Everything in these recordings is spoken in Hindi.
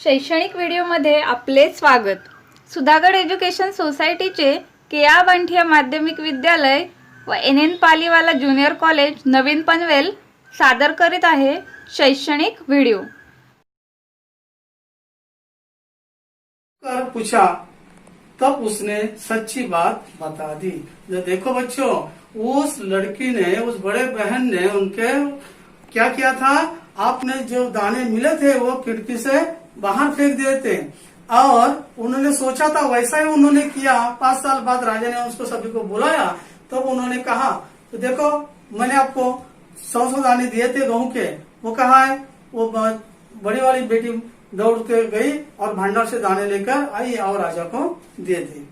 शैक्षणिक व्हिडिओमध्ये आपले स्वागत। सुधागड एज्युकेशन सोसायटीचे केआ बांठिया माध्यमिक विद्यालय व एन पालीवाला ज्युनियर कॉलेज नवीन पनवेल सादर करीत आहे शैक्षणिक व्हिडिओ। कर पूछा तब उसने सच्ची बात बता दी। देखो बच्चों, उस लड़की ने, उस बड़े बहन ने उनके क्या किया था, आपने जो दाने मिले थे वो खिड़की से बाहर फेंक दिए थे और उन्होंने सोचा था वैसा ही उन्होंने किया। 5 साल बाद राजा ने उसको सभी को बुलाया तब उन्होंने कहा तो देखो मैंने आपको 100 दाने दिए थे गेहूं के, वो कहा है। वो बड़ी वाली बेटी दौड़ के गई और भंडार से दाने लेकर आई और राजा को दे दी।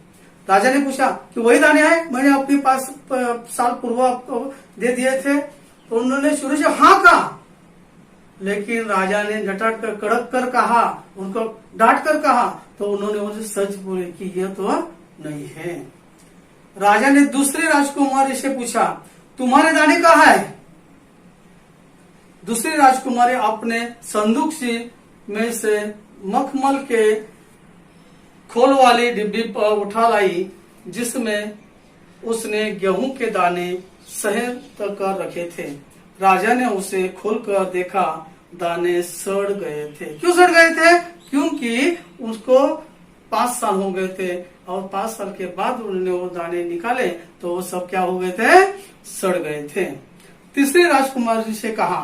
राजा ने पूछा कि वही दाने हैं मैंने अपने 5 साल पूर्व आपको दे दिए थे। तो उन्होंने शुरू से हाँ कहा, लेकिन राजा ने डटाट कर कड़क कर कहा, उनको डांट कर कहा तो उन्होंने उनसे सच बोले कि यह तो नहीं है। राजा ने दूसरे राजकुमारी से पूछा तुम्हारे दाने कहाँ है। दूसरी राजकुमारी अपने संदूक में से मखमल के खोल वाली डिब्बी पर उठा लाई जिसमें उसने गेहूं के दाने सहर कर रखे थे। राजा ने उसे खोलकर देखा, दाने सड़ गए थे। क्यों सड़ गए थे? क्योंकि उसको 5 साल हो गए थे और 5 साल के बाद उन्होंने वो दाने निकाले तो वो सब क्या हो गए थे, सड़ गए थे। तीसरे राजकुमार से कहा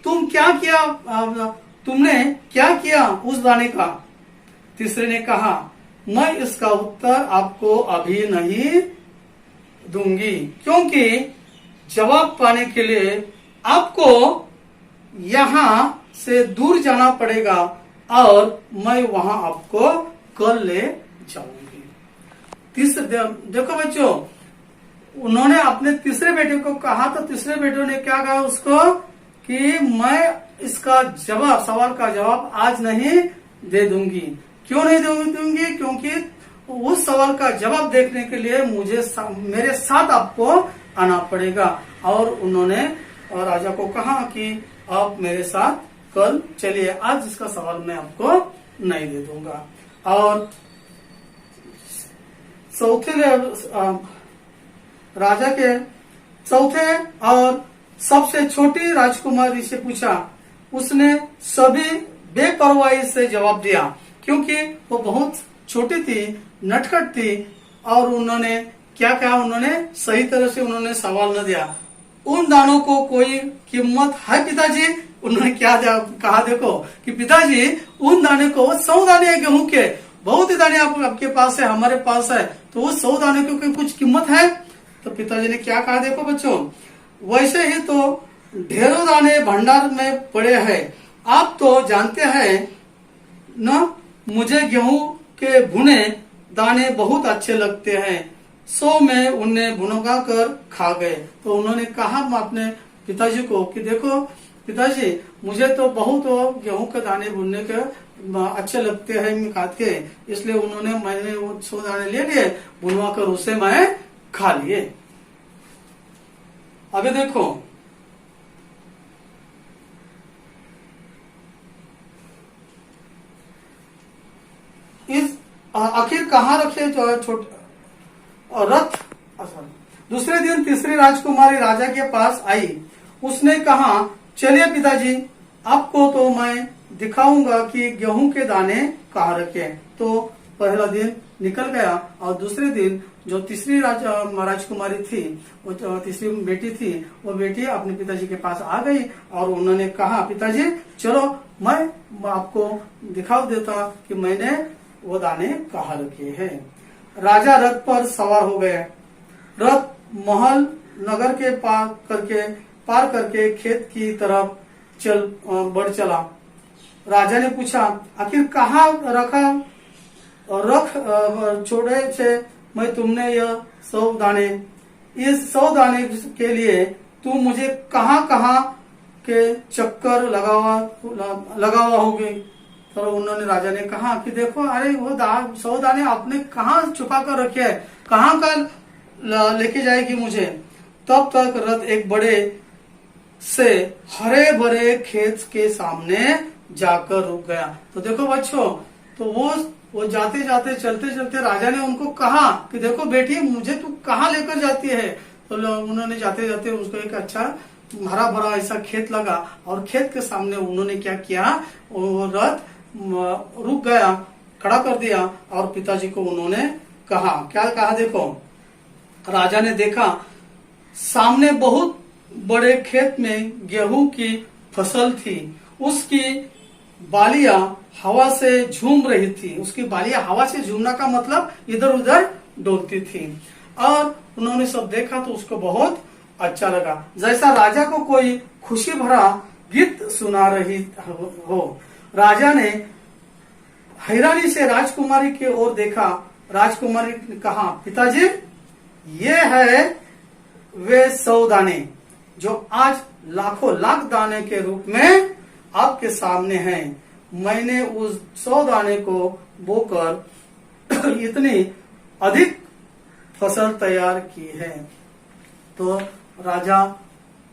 तुम क्या किया, तुमने क्या किया उस दाने का। तीसरे ने कहा मैं इसका उत्तर आपको अभी नहीं दूंगी, क्योंकि जवाब पाने के लिए आपको यहाँ से दूर जाना पड़ेगा और मैं वहां आपको कल ले जाऊंगी। देखो बच्चों, उन्होंने अपने तीसरे बेटे को कहा तो तीसरे बेटे ने क्या कहा उसको कि मैं इसका जवाब, सवाल का जवाब आज नहीं दे दूंगी। क्यों नहीं दूंगी? क्योंकि उस सवाल का जवाब देखने के लिए मुझे मेरे साथ आपको आना पड़ेगा। और उन्होंने राजा को कहा कि आप मेरे साथ कल चलिए, आज इसका सवाल मैं आपको नहीं दे दूंगा। और राजा के चौथे और सबसे छोटी राजकुमारी से पूछा। उसने सभी बेपरवाही से जवाब दिया क्योंकि वो बहुत छोटी थी, नटखट थी और उन्होंने क्या कहा, उन्होंने सही तरह से उन्होंने सवाल न दिया। उन दानों को कोई कीमत है पिताजी? उन्होंने क्या कहा देखो कि पिताजी उन दाने को 100 दाने है गेहूं के, बहुत ही दाने आपके पास है, हमारे पास है, तो वो 100 दाने की कुछ कीमत है? तो पिताजी ने क्या कहा देखो बच्चों, वैसे ही तो ढेरों दाने भंडार में पड़े हैं। आप तो जानते हैं न, मुझे गेहूं के भुने दाने बहुत अच्छे लगते हैं, सो मैं उन्हें भुनगा कर खा गए। तो उन्होंने कहा अपने पिताजी को कि देखो पिताजी मुझे तो बहुत गेहूं के दाने भुनने के अच्छे लगते हैं खा के, इसलिए मैंने वो 100 दाने ले लिए, भुनवा कर उसे मैं खा लिए। अभी देखो इस आखिर कहाँ रखे छोटे रथ। दूसरे दिन तीसरी राजकुमारी राजा के पास आई। उसने कहा चलिए पिताजी, आपको तो मैं दिखाऊंगा कि गेहूं के दाने कहाँ रखे। तो पहला दिन निकल गया और दूसरे दिन जो तीसरी राजकुमारी थी, वो तीसरी बेटी थी, वो बेटी अपने पिताजी के पास आ गई और उन्होंने कहा पिताजी चलो मैं आपको दिखा देता कि मैंने वो दाने कहाँ रखे हैं। राजा रथ पर सवार हो गए। रथ महल नगर के पार करके खेत की तरफ बढ़ चला। राजा ने पूछा आखिर कहाँ रख छोड़े थे मैं तुमने यह 100 दाने, इस 100 दाने के लिए तुम मुझे कहाँ कहाँ के चक्कर लगावा होगे। तो उन्होंने राजा ने कहा कि देखो अरे वो 100 दाने आपने कहाँ छुपा कर रखे है, कहाँ का लेके जाएगी मुझे। तब तक रथ एक बड़े से हरे भरे खेत के सामने जाकर रुक गया। तो देखो बच्चों, तो वो जाते जाते चलते चलते राजा ने उनको कहा कि देखो बेटी, मुझे तू कहाँ लेकर जाती है। तो उन्होंने जाते जाते उसको एक अच्छा हरा भरा ऐसा खेत लगा और खेत के सामने उन्होंने क्या किया, वो रथ रुक गया, खड़ा कर दिया और पिताजी को उन्होंने कहा, क्या कहा देखो, राजा ने देखा सामने बहुत बड़े खेत में गेहूं की फसल थी, उसकी बालियां हवा से झूम रही थी। उसकी बालियां हवा से झूमना का मतलब इधर उधर डोलती थी। और उन्होंने सब देखा तो उसको बहुत अच्छा लगा, जैसा राजा को कोई खुशी भरा गीत सुना रही हो। राजा ने हैरानी से राजकुमारी की ओर देखा। राजकुमारी ने कहा, पिताजी, ये है वे 100 दाने जो आज लाखों लाख दाने के रूप में आपके सामने हैं। मैंने उस 100 दाने को बोकर इतनी अधिक फसल तैयार की है। तो राजा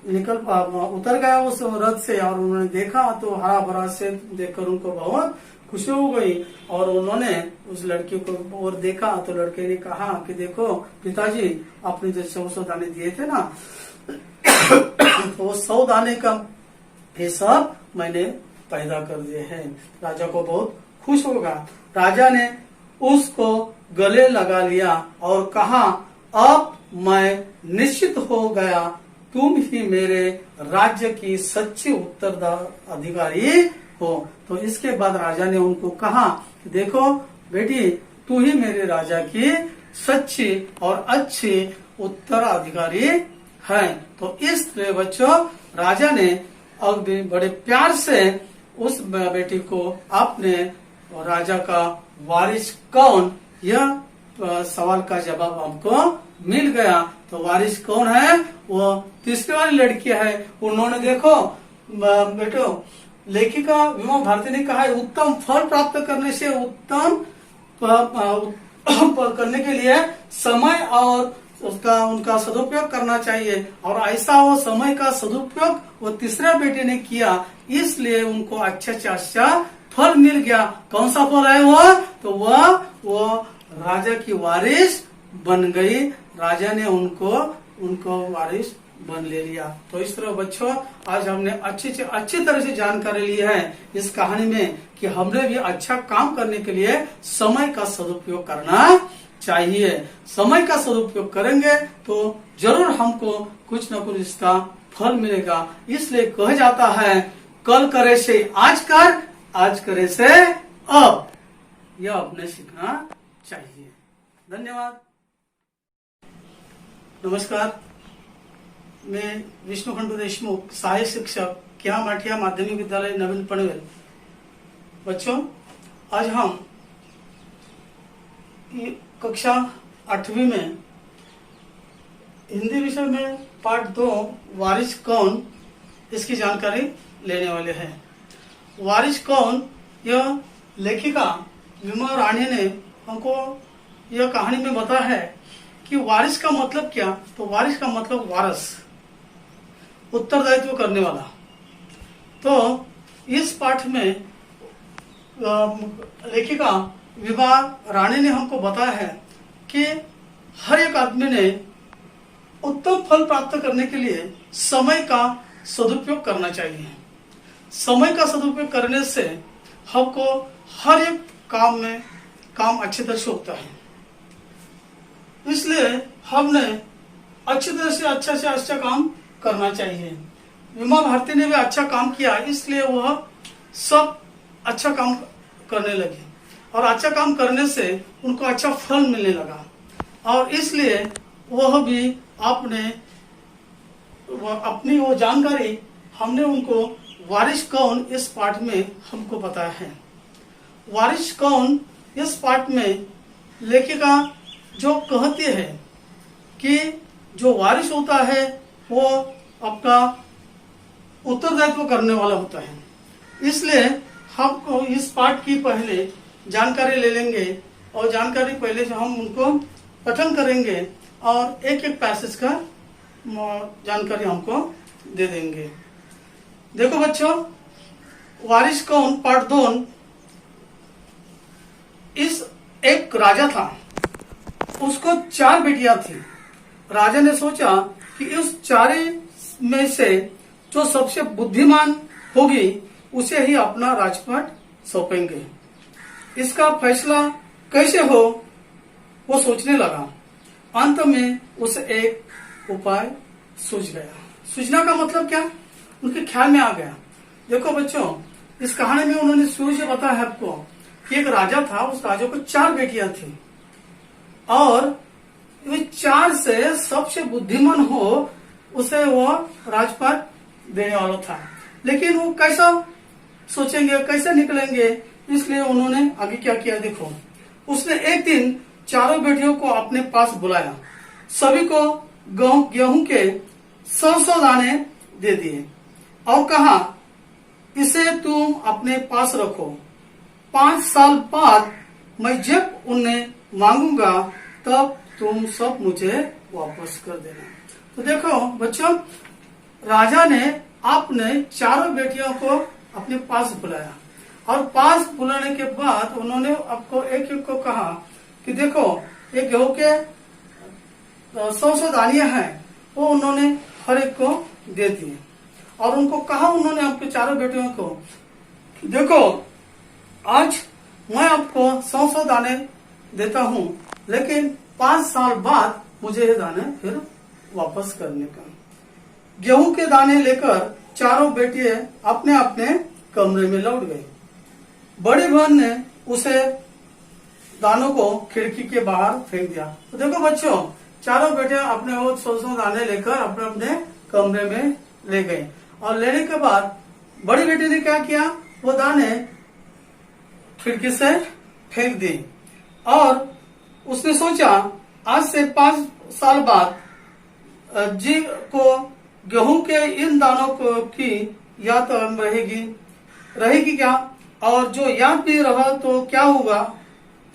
उतर गया उस रथ से और उन्होंने देखा तो हरा भरा से देखकर उनको बहुत खुशी हो गई। और उन्होंने उस लड़की को और देखा तो लड़के ने कहा कि देखो पिताजी, आपने जो 100 दाने दिए थे ना, तो 100 दाने का हिसाब मैंने पैदा कर दिए हैं। राजा को बहुत खुश होगा। राजा ने उसको गले लगा लिया और कहा, अब मैं निश्चित हो गया, तुम ही मेरे राज्य की सच्ची उत्तराधिकारी हो। तो इसके बाद राजा ने उनको कहा कि देखो बेटी, तू ही मेरे राजा की सच्ची और अच्छी उत्तराधिकारी है। तो इस तरह बच्चों, राजा ने अगदी बड़े प्यार से उस बेटी को अपने राजा का वारिस कौन, यह सवाल का जवाब हमको मिल गया। तो वारिस कौन है? वो तीसरी वाली लड़की है। उन्होंने देखो बेटो, लेखिका विमा भारती ने कहा है, उत्तम फल प्राप्त करने से उत्तम करने के लिए समय और उनका सदुपयोग करना चाहिए। और ऐसा वो समय का सदुपयोग वो तीसरे बेटे ने किया, इसलिए उनको अच्छा से अच्छा फल मिल गया। कौन सा फल है वो? तो वो राजा की वारिस बन गई। राजा ने उनको वारिस बन ले लिया। तो इस तरह बच्चों, आज हमने अच्छी तरह से जानकारी ली है इस कहानी में कि हमने भी अच्छा काम करने के लिए समय का सदुपयोग करना चाहिए। समय का सदुपयोग करेंगे तो जरूर हमको कुछ न कुछ इसका फल मिलेगा। इसलिए कहा जाता है, कल करे से आज कर, आज करे से अब, यह अपने सीखना चाहिए। धन्यवाद। नमस्कार, मैं विष्णु खंडू देशमुख, सहायक शिक्षक, क्या माठिया माध्यमिक विद्यालय नवीन पनवेल। बच्चों, आज हम कक्षा 8वीं में हिंदी विषय में पाठ 2 वारिस कौन, इसकी जानकारी लेने वाले हैं। वारिस कौन, यह लेखिका विमा रानी ने हमको यह कहानी में बताया है कि वारिस का मतलब क्या। तो वारिस का मतलब वारस, उत्तरदायित्व करने वाला। तो इस पाठ में लेखिका विभा रानी ने हमको बताया है कि हर एक आदमी ने उत्तम फल प्राप्त करने के लिए समय का सदुपयोग करना चाहिए। समय का सदुपयोग करने से हमको हर एक काम अच्छी तरह से होता है। इसलिए हमने अच्छी तरह से अच्छा काम करना चाहिए। विमा भारती ने भी अच्छा काम किया, इसलिए वह सब अच्छा काम करने लगे और अच्छा काम करने से उनको अच्छा फल मिलने लगा। और इसलिए वह भी अपनी वो जानकारी हमने उनको वारिस कौन इस पाठ में हमको बताया है। वारिस कौन इस पाठ में लेखिका जो कहती है कि जो वारिस होता है वो अपना उत्तरदायित्व करने वाला होता है। इसलिए हमको इस पाठ की पहले जानकारी ले लेंगे और जानकारी पहले से हम उनको पठन करेंगे और एक एक पैसेज का जानकारी हमको दे देंगे। देखो बच्चों, वारिस कौन पार्ट 2। इस एक राजा था, उसको 4 बेटियां थी। राजा ने सोचा कि उस 4 में से जो सबसे बुद्धिमान होगी उसे ही अपना राजपाट सौंपेंगे। इसका फैसला कैसे हो वो सोचने लगा। अंत में उसे एक उपाय सूझ गया। सूझना का मतलब क्या, उनके ख्याल में आ गया। देखो बच्चों, इस कहानी में उन्होंने शुरू से बताया है आपको कि एक राजा था, उस राजा को 4 बेटियां थी और वे 4 से सबसे बुद्धिमान हो उसे वो राजपाट देने वाला था। लेकिन वो कैसा सोचेंगे, कैसे निकलेंगे, इसलिए उन्होंने आगे क्या किया देखो। उसने एक दिन 4 बेटियों को अपने पास बुलाया, सभी को गेहूं के 100 दाने दे दिए और कहा इसे तुम अपने पास रखो, 5 साल बाद मैं जब उन्हें मांगूंगा तब तुम सब मुझे वापस कर देना। तो देखो बच्चों, राजा ने अपने 4 बेटियों को अपने पास बुलाया और पास बुलाने के बाद उन्होंने आपको एक एक को कहा कि देखो ये गेहूं के 100 दानियां हैं, वो उन्होंने हर एक को दे दिए और उनको कहा उन्होंने आपके 4 बेटियों को कि देखो आज मैं आपको 100 दाने देता हूं, लेकिन 5 साल बाद मुझे ये दाने फिर वापस करने का। गेहूं के दाने लेकर 4 बेटियां अपने अपने कमरे में लौट गई। बड़ी बहन ने उसे दानों को खिड़की के बाहर फेंक दिया। तो देखो बच्चों, 4 बेटियां अपने वो 100 दाने लेकर अपने अपने कमरे में ले गए और लेने के बाद बड़ी बेटी ने क्या किया, वो दाने खिड़की से फेंक दी और उसने सोचा आज से 5 साल बाद जी को गेहूं के इन दानों को की याद रहेगी क्या, और जो याद भी रहा तो क्या होगा,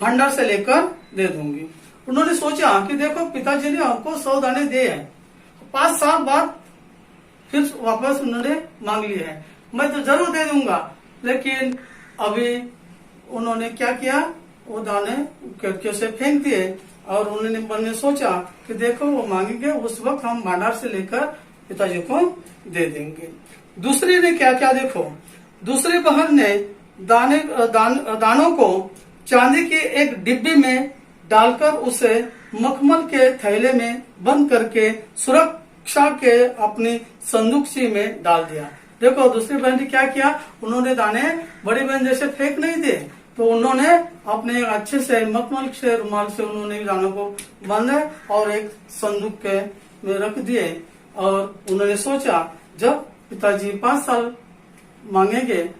भंडार से लेकर दे दूंगी। उन्होंने सोचा कि देखो पिताजी ने हमको 100 दाने दिए हैं, 5 साल बाद फिर वापस उन्होंने मांग लिए हैं, मैं तो जरूर दे दूंगा। लेकिन अभी उन्होंने क्या किया, वो दाने खिड़कियों से फेंक दिए और उन्होंने मन में सोचा कि देखो वो मांगेंगे उस वक्त हम भंडार से लेकर पिताजी को दे देंगे। दूसरी ने क्या क्या देखो, दूसरी बहन ने दानों को चांदी के एक डिब्बी में डालकर उसे मखमल के थैले में बंद करके सुरक्षा के अपनी संदूक सी में डाल दिया। देखो दूसरी बहन ने क्या किया, उन्होंने दाने बड़ी बहन जैसे फेंक नहीं दिए, तो उन्होंने अपने अच्छे से मखमल से रुमाल से उन्होंने दानों को बांधा और एक संदूक के में रख दिए और उन्होंने सोचा जब पिताजी 5 साल मांगेंगे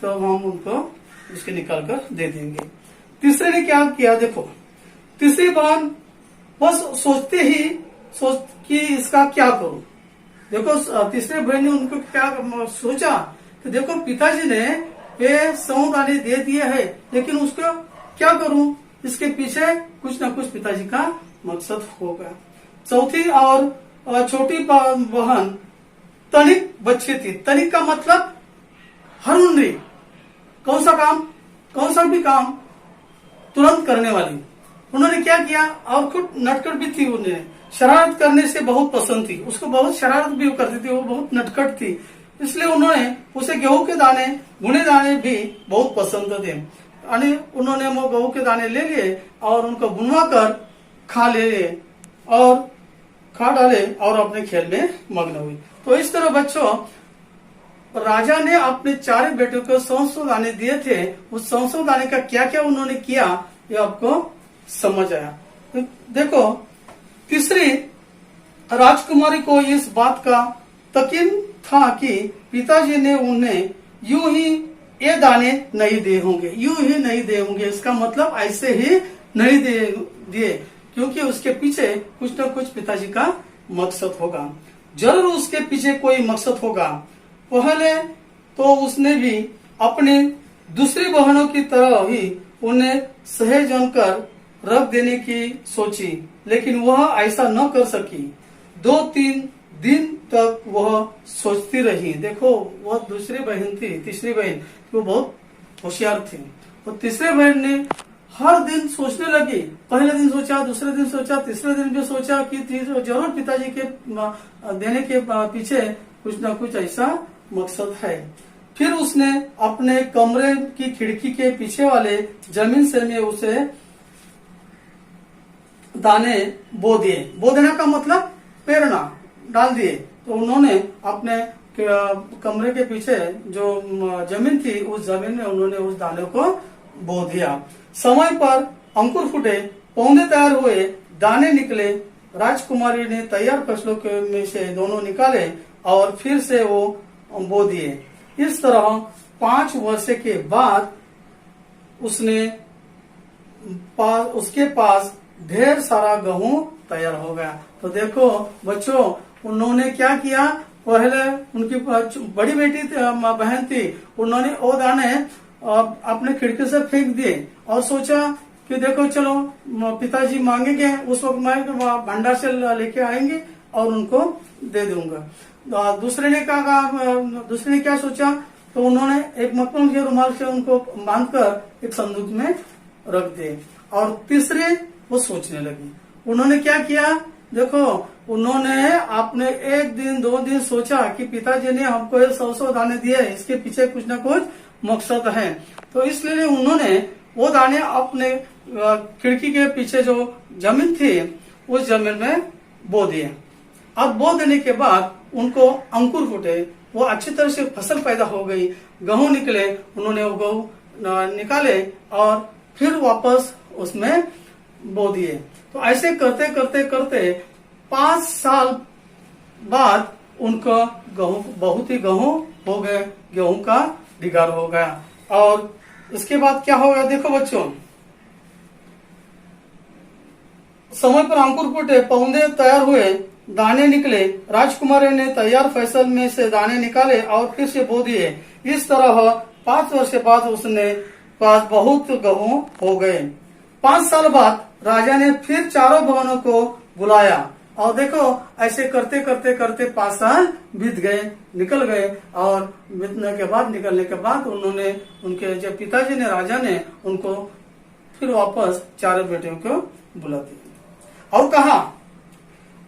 तो हम उनको उसके निकाल कर दे देंगे। तीसरे ने क्या किया देखो, तीसरी बहन बस सोचते ही कि इसका क्या करूं। देखो तीसरे बहन ने उनको क्या सोचा कि देखो पिताजी ने ये 100 दाने दे दिए है, लेकिन उसको क्या करूं, इसके पीछे कुछ ना कुछ पिताजी का मकसद होगा। चौथी और छोटी बहन तनिक बच्ची थी। तनिक का मतलब हरुंडी, कौन सा भी काम तुरंत करने वाली। उन्होंने क्या किया, और खुद नटखट भी थी, उन्हें शरारत करने से बहुत पसंद थी, उसको बहुत शरारत भी करती थी, वो बहुत नटखट थी, इसलिए उन्होंने उसे गेहूं के दाने, भुने दाने भी बहुत पसंद थे। उन्होंने वो गेहूं के दाने ले लिए और उनको भुनवा कर खा डाले और अपने खेल में मग्न हुई। तो इस तरह बच्चों राजा ने अपने 4 बेटों को 100 दाने दिए थे, उस 100 दाने का क्या क्या उन्होंने किया ये आपको समझ आया। तो देखो तीसरी राजकुमारी को इस बात का यकीन था कि पिताजी ने उन्हें यूं ही ये दाने नहीं दिए होंगे, यूं ही नहीं दिए होंगे, इसका मतलब ऐसे ही नहीं दिए, क्योंकि उसके पीछे कुछ न कुछ पिताजी का मकसद होगा, जरूर उसके पीछे कोई मकसद होगा। पहले तो उसने भी अपनी दूसरी बहनों की तरह ही उन्हें सहेज कर रख देने की सोची, लेकिन वह ऐसा न कर सकी। 2-3 दिन तक वह सोचती रही। देखो वह दूसरी बहन थी, तीसरी बहन, वो बहुत होशियार थी। तो तीसरे बहन ने हर दिन सोचने लगी। पहले दिन सोचा, दूसरे दिन सोचा, तीसरे दिन भी सोचा कि जरूर पिताजी के देने के पीछे कुछ ना कुछ ऐसा मकसद है। फिर उसने अपने कमरे की खिड़की के पीछे वाले जमीन से में उसे दाने बो दिए। बो देना का मतलब पेरना डाल दिए। तो उन्होंने अपने कमरे के पीछे जो जमीन थी उस जमीन में उन्होंने उस दाने को बो दिया। समय पर अंकुर फूटे, पौधे तैयार हुए, दाने निकले। राजकुमारी ने तैयार फसलों के में से दोनों निकाले और फिर से वो बो दिए। इस तरह 5 वर्ष के बाद उसके पास ढेर सारा गेहूं तैयार हो गया। तो देखो बच्चों, उन्होंने क्या किया, पहले उनकी बड़ी बेटी बहन थी, उन्होंने वो दाने अपने खिड़की से फेंक दिए और सोचा कि देखो चलो पिताजी मांगेंगे उस वक्त मैं भंडार से लेके आएंगे और उनको दे दूंगा। दूसरे ने क्या सोचा, तो उन्होंने एक मखमल के रुमाल से उनको बांधकर एक संदूक में रख दिए। और तीसरे वो सोचने लगी। उन्होंने क्या किया, देखो उन्होंने आपने 1 दिन 2 दिन सोचा कि पिताजी ने हमको 100 दाने दिए, इसके पीछे कुछ ना कुछ मकसद है। तो इसलिए उन्होंने वो दाने अपने खिड़की के पीछे जो जमीन थी उस जमीन में बो दिए। अब बो देने के बाद उनको अंकुर फूटे, वो अच्छी तरह से फसल पैदा हो गई, गेहूं निकले। उन्होंने वो गेहूं निकाले और फिर वापस उसमें बो दिए। तो ऐसे करते करते करते 5 साल बाद उनका गेहूं बहुत ही गेहूं हो गए, गेहूं का ढिगार हो गया। और इसके बाद क्या होगा, देखो बच्चों, समय पर अंकुर फूटे, पौधे तैयार हुए, दाने निकले। राजकुमारी ने तैयार फसल में से दाने निकाले और फिर से बो दिए। इस तरह 5 वर्ष के बाद उसने पास बहुत गेहूं हो गए। 5 साल बाद राजा ने फिर चारों बहनों को बुलाया और देखो ऐसे करते करते करते 5 साल बीत गए, निकल गए। और निकलने के बाद उन्होंने उनके जो पिताजी ने, राजा ने उनको फिर वापस चारों बेटियों को बुला दिया और कहा,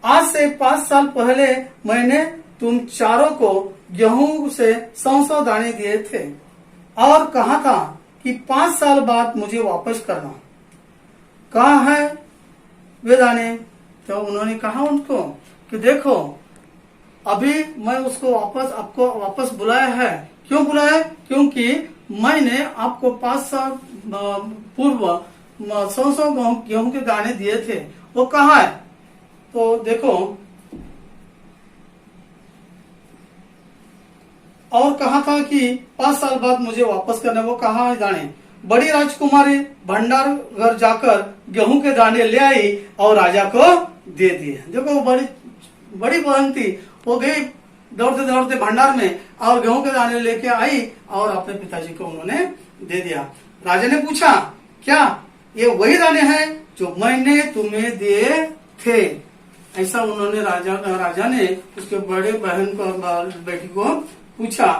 आज से 5 साल पहले मैंने तुम चारों को गेहूं से 100 दाने दिए थे और कहा था कि 5 साल बाद मुझे वापस करना। कहाँ है वे दाने? तो उन्होंने कहा उनको कि देखो अभी मैं उसको आपको वापस बुलाया है। क्यों बुलाया? क्योंकि मैंने आपको 5 साल पूर्व 100 गेहूं के दाने दिए थे। वो कहाँ है? तो देखो और कहा था कि 5 साल बाद मुझे वापस करना। वो कहाँ है दाने? बड़ी राजकुमारी भंडार घर जाकर गेहूं के दाने ले आई और राजा को दे दिए। देखो बड़ी बहन थी, वो गई दौड़ते दौड़ते भंडार में और गेहूं के दाने लेके आई और अपने पिताजी को उन्होंने दे दिया। राजा ने पूछा, क्या ये वही दाने हैं जो मैंने तुम्हें दिए थे? ऐसा उन्होंने राजा ने उसके बड़े बहन को, बेटी को पूछा।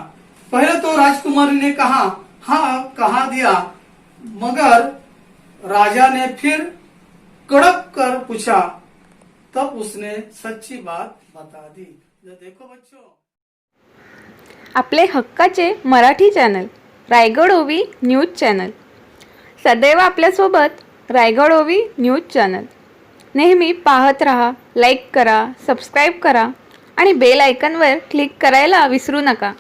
पहले तो राजकुमारी ने कहा, हाँ कहा दिया, मगर राजा ने फिर कड़क कर पूछा, तब उसने सच्ची बात बता दी। देखो बच्चों, आपले हक्काचे मराठी चॅनल रायगड ओवी न्यूज चॅनल, सदैव आपल्यासोबत रायगड ओवी न्यूज चॅनल नेहमी पाहत रहा, लाईक करा, सबस्क्राईब करा आणि बेल आयकॉनवर क्लिक करायला विसरू नका।